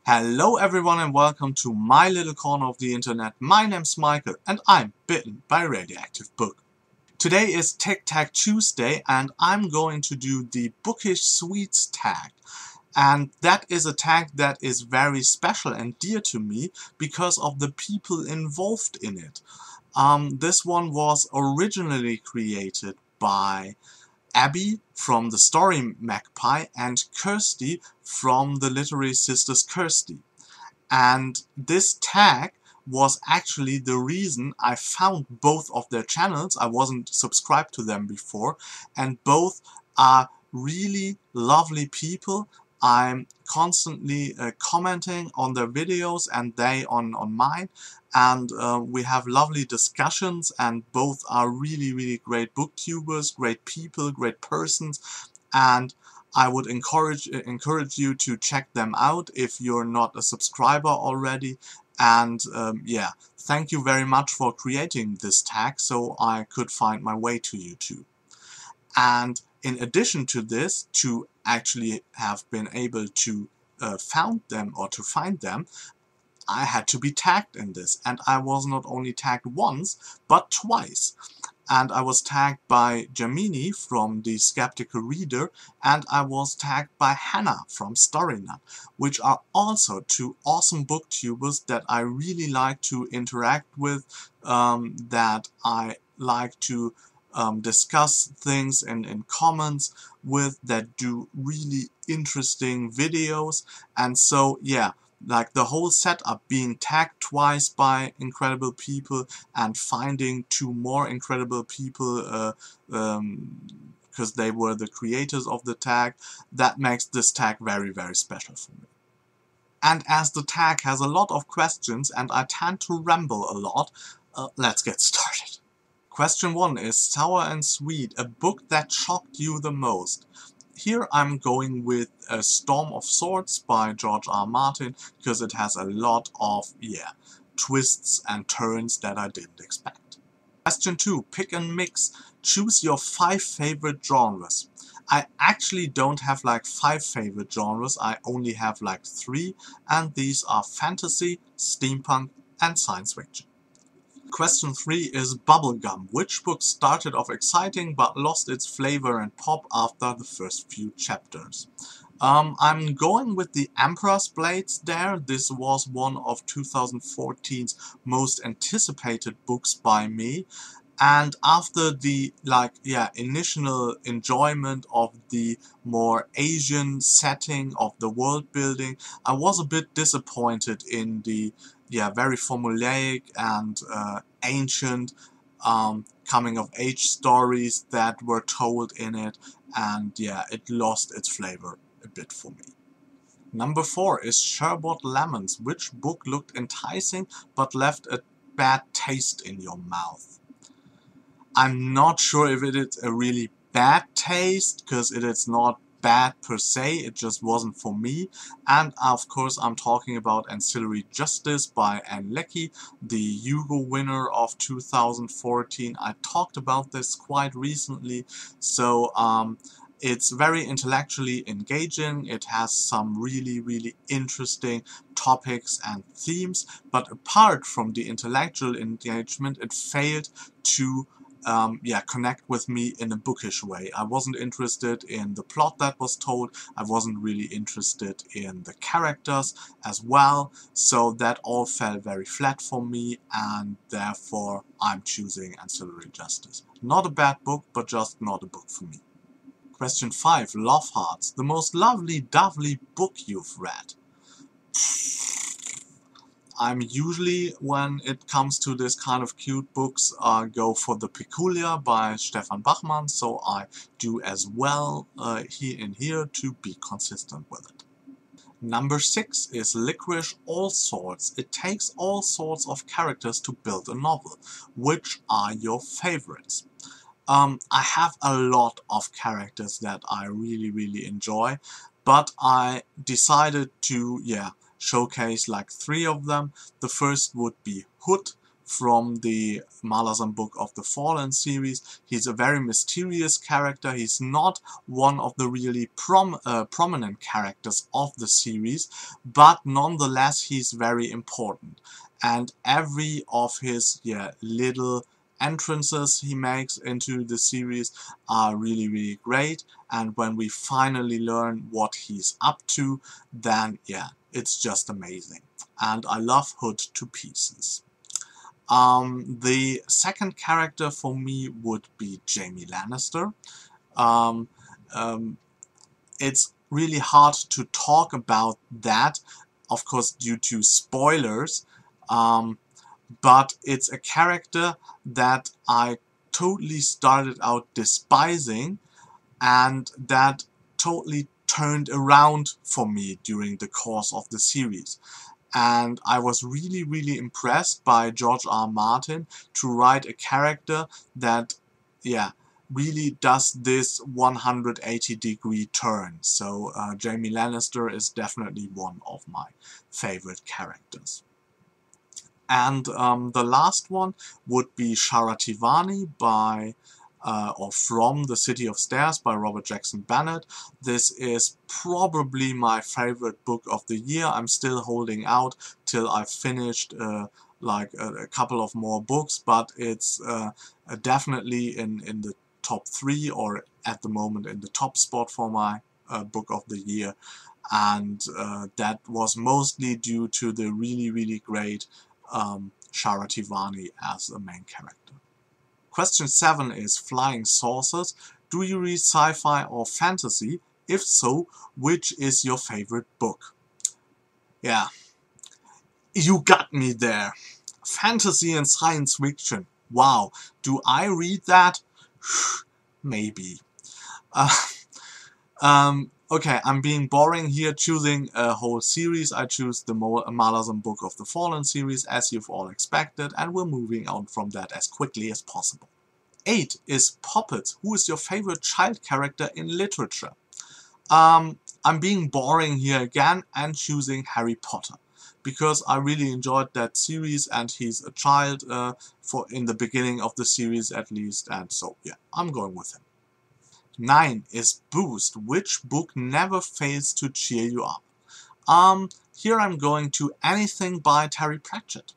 Hello everyone and welcome to my little corner of the internet. My name's Michael and I'm bitten by a radioactive book. Today is Tic Tac Tuesday and I'm going to do the Bookish Sweets Tag. And that is a tag that is very special and dear to me because of the people involved in it. This one was originally created by Abby from the story Magpie and Kirsty from the Literary Sisters Kirsty. And this tag was actually the reason I found both of their channels. I wasn't subscribed to them before, and both are really lovely people. I'm constantly commenting on their videos and they on mine, and we have lovely discussions, and both are really great booktubers, great people, great persons, and I would encourage you to check them out if you're not a subscriber already. And yeah, thank you very much for creating this tag so I could find my way to YouTube. And in addition to this, to actually have been able to found them or to find them, I had to be tagged in this, and I was not only tagged once but twice. And I was tagged by Jamini from the Skeptical Reader, and I was tagged by Hannah from Storynut, which are also two awesome booktubers that I really like to interact with, that I like to discuss things in comments with, that do really interesting videos. And so yeah, like the whole setup, being tagged twice by incredible people and finding two more incredible people because they were the creators of the tag, that makes this tag very special for me. And as the tag has a lot of questions and I tend to ramble a lot, let's get started. Question 1 is Sour and Sweet, a book that shocked you the most. Here I'm going with A Storm of Swords by George R. Martin because it has a lot of, twists and turns that I didn't expect. Question 2, Pick and Mix. Choose your 5 favorite genres. I actually don't have like 5 favorite genres, I only have like 3, and these are fantasy, steampunk and science fiction. Question 3 is Bubblegum. Which book started off exciting but lost its flavor and pop after the first few chapters? I'm going with The Emperor's Blades there. This was one of 2014's most anticipated books by me. And after the initial enjoyment of the more Asian setting of the world building, I was a bit disappointed in the very formulaic and ancient coming of age stories that were told in it, and it lost its flavor a bit for me. Number 4 is Sherbet Lemons. Which book looked enticing but left a bad taste in your mouth? I'm not sure if it is a really bad taste, because it is not bad per se, it just wasn't for me. And of course I'm talking about Ancillary Justice by LECKIE, the Hugo winner of 2014. I talked about this quite recently, so it's very intellectually engaging, it has some really interesting topics and themes, but apart from the intellectual engagement, it failed to connect with me in a bookish way. I wasn't interested in the plot that was told, I wasn't really interested in the characters as well, so that all fell very flat for me, and therefore I'm choosing Ancillary Justice. Not a bad book, but just not a book for me. Question 5, Love Hearts. The most lovely book you've read. I'm usually, when it comes to this kind of cute books, go for The Peculiar by Stefan Bachmann, so I do as well here to be consistent with it. Number 6 is Licorice All Sorts. It takes all sorts of characters to build a novel. Which are your favorites? I have a lot of characters that I really enjoy, but I decided to showcase like 3 of them. The first would be Hood from the Malazan Book of the Fallen series. He's a very mysterious character. He's not one of the really prominent characters of the series, but nonetheless he's very important. And every of his little entrances he makes into the series are really great, and when we finally learn what he's up to, then it's just amazing. And I love Hood to pieces. The second character for me would be Jaime Lannister. It's really hard to talk about that, of course, due to spoilers, but it's a character that I totally started out despising, and that totally turned around for me during the course of the series. And I was really impressed by George R. R. Martin to write a character that, really does this 180-degree turn. So Jaime Lannister is definitely one of my favorite characters. And the last one would be Sharativani by or From the City of Stairs by Robert Jackson Bennett. This is probably my favorite book of the year. I'm still holding out till I've finished like a couple of more books, but it's definitely in the top 3, or at the moment in the top spot for my book of the year. And that was mostly due to the really great Sharativani as the main character. Question 7 is Flying Saucers. Do you read sci-fi or fantasy? If so, which is your favorite book? Yeah, you got me there. Fantasy and science fiction. Wow, do I read that? Maybe. Okay, I'm being boring here choosing a whole series. I choose the Malazan Book of the Fallen series, as you've all expected, and we're moving on from that as quickly as possible. 8 is Poppets. Who is your favorite child character in literature? I'm being boring here again and choosing Harry Potter, because I really enjoyed that series, and he's a child in the beginning of the series at least, and so I'm going with him. 9 is Boost. Which book never fails to cheer you up? Here I'm going to anything by Terry Pratchett.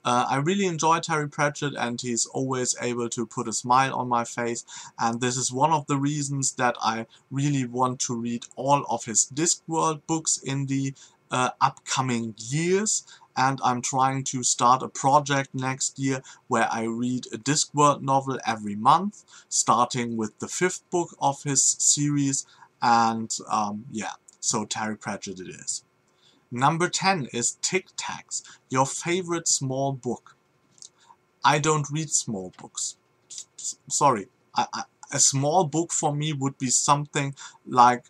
I really enjoy Terry Pratchett, and he's always able to put a smile on my face, and this is one of the reasons that I really want to read all of his Discworld books in the upcoming years. And I'm trying to start a project next year where I read a Discworld novel every month, starting with the 5th book of his series, and so Terry Pratchett it is. Number 10 is Tic Tacs. Your favorite small book? I don't read small books. Sorry. A small book for me would be something like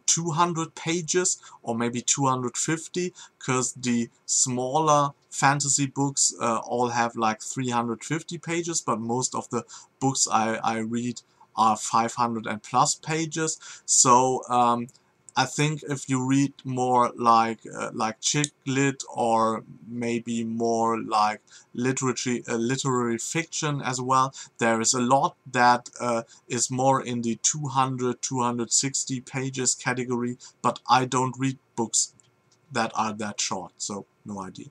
200 pages or maybe 250, because the smaller fantasy books all have like 350 pages, but most of the books I read are 500 and plus pages. So I think if you read more like chick lit, or maybe more like literary fiction as well, there is a lot that is more in the 200-260 pages category, but I don't read books that are that short, so no idea.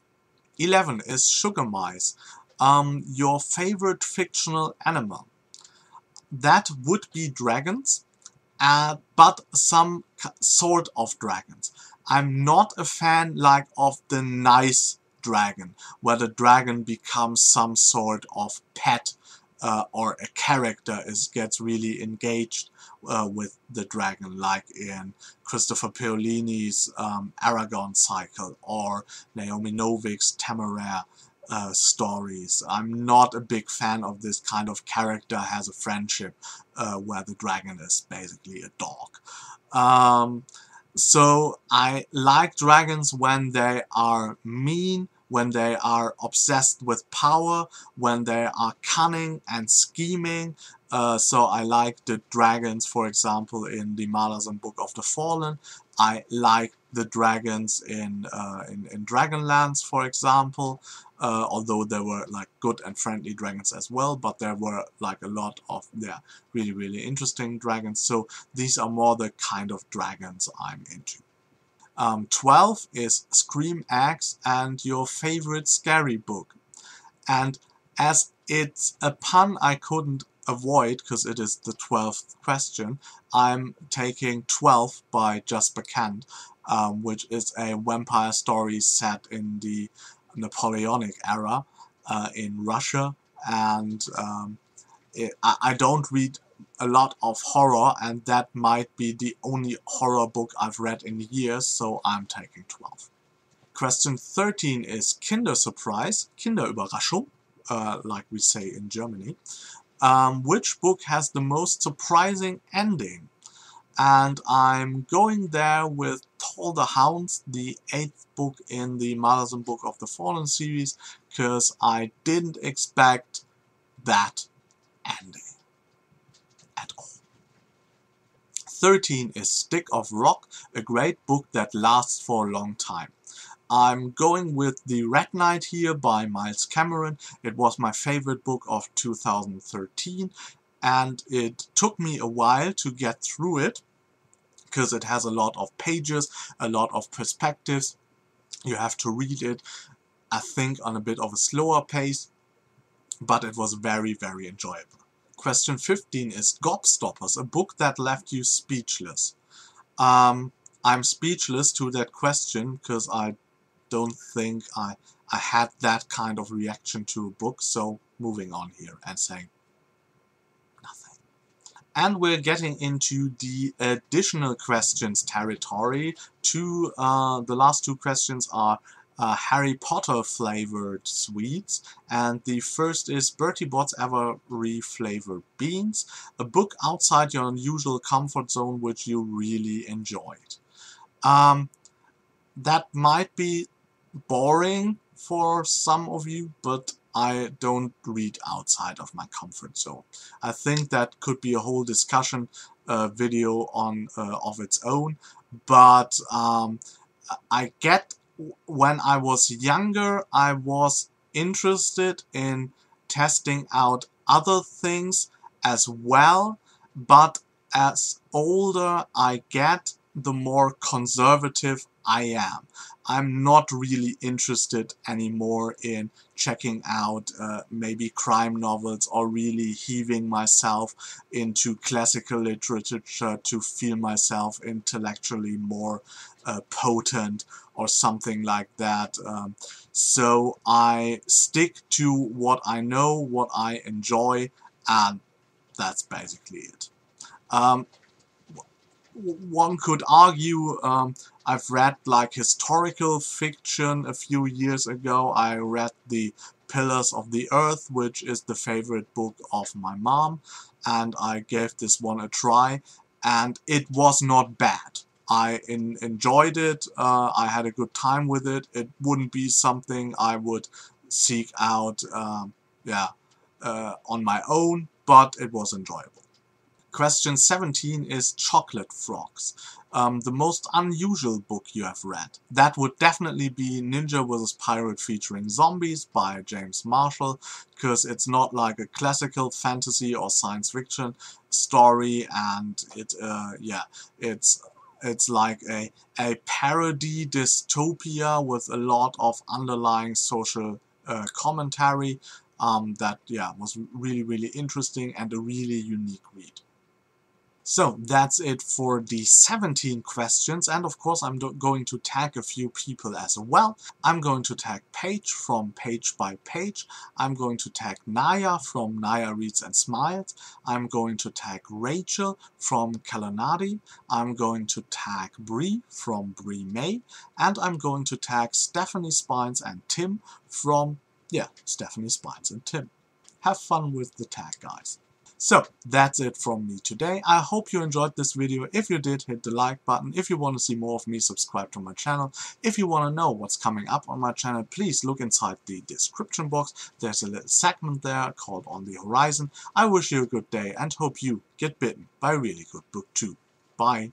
11 is Sugar Mice. Your favorite fictional animal? That would be dragons. But some sort of dragons. I'm not a fan like of the nice dragon, where the dragon becomes some sort of pet or a character gets really engaged with the dragon, like in Christopher Paolini's Aragon cycle, or Naomi Novik's Temeraire stories. I'm not a big fan of this kind of character has a friendship where the dragon is basically a dog. So I like dragons when they are mean, when they are obsessed with power, when they are cunning and scheming. So I like the dragons, for example, in the Malazan Book of the Fallen. I like the dragons in Dragonlance, for example. although there were like good and friendly dragons as well, but there were like a lot of really, really interesting dragons. So these are more the kind of dragons I'm into. 12 is Scream Eggs and your favorite scary book. And as it's a pun I couldn't avoid, because it is the 12th question, I'm taking 12 by Jasper Kent, which is a vampire story set in the Napoleonic era in Russia. And I don't read a lot of horror, and that might be the only horror book I've read in years, so I'm taking 12. Question 13 is Kindersurprise, Kinderüberraschung, like we say in Germany. Which book has the most surprising ending? And I'm going there with Tall the Hounds, the 8th book in the Malazan Book of the Fallen series, because I didn't expect that ending at all. 13 is Stick of Rock, a great book that lasts for a long time. I'm going with The Red Knight here by Miles Cameron. It was my favorite book of 2013, and it took me a while to get through it, because it has a lot of pages, a lot of perspectives. You have to read it, I think, on a bit of a slower pace, but it was very, very enjoyable. Question 15 is Gobstoppers, a book that left you speechless. I'm speechless to that question because I don't think I had that kind of reaction to a book, so moving on here and saying nothing. And we're getting into the additional questions territory. The last two questions are Harry Potter flavored sweets, and the first is Bertie Bott's Every Flavored Beans, a book outside your usual comfort zone which you really enjoyed. That might be boring for some of you, but I don't read outside of my comfort zone. I think that could be a whole discussion video on of its own, but I get, when I was younger, I was interested in testing out other things as well, but as older I get, the more conservative I am. I'm not really interested anymore in checking out maybe crime novels or really heaving myself into classical literature to feel myself intellectually more potent or something like that. So I stick to what I know, what I enjoy, and that's basically it. One could argue, I've read like historical fiction a few years ago. I read The Pillars of the Earth, which is the favorite book of my mom, and I gave this one a try, and it was not bad. I enjoyed it, I had a good time with it. It wouldn't be something I would seek out on my own, but it was enjoyable. Question 17 is Chocolate Frogs, the most unusual book you have read. That would definitely be Ninja vs. Pirate featuring zombies by James Marshall, because it's not like a classical fantasy or science fiction story, and it's like a parody dystopia with a lot of underlying social commentary that was really, really interesting and a really unique read. So that's it for the 17 questions, and of course I'm going to tag a few people as well. I'm going to tag Paige from Page by Page. I'm going to tag Naya from Naya Reads and Smiles. I'm going to tag Rachel from Kalanadi. I'm going to tag Bree from Bree May. And I'm going to tag Stephanie Spines and Tim from, Stephanie Spines and Tim. Have fun with the tag, guys. So, that's it from me today. I hope you enjoyed this video. If you did, hit the like button. If you want to see more of me, subscribe to my channel. If you want to know what's coming up on my channel, please look inside the description box. There's a little segment there called On the Horizon. I wish you a good day and hope you get bitten by a really good book too. Bye.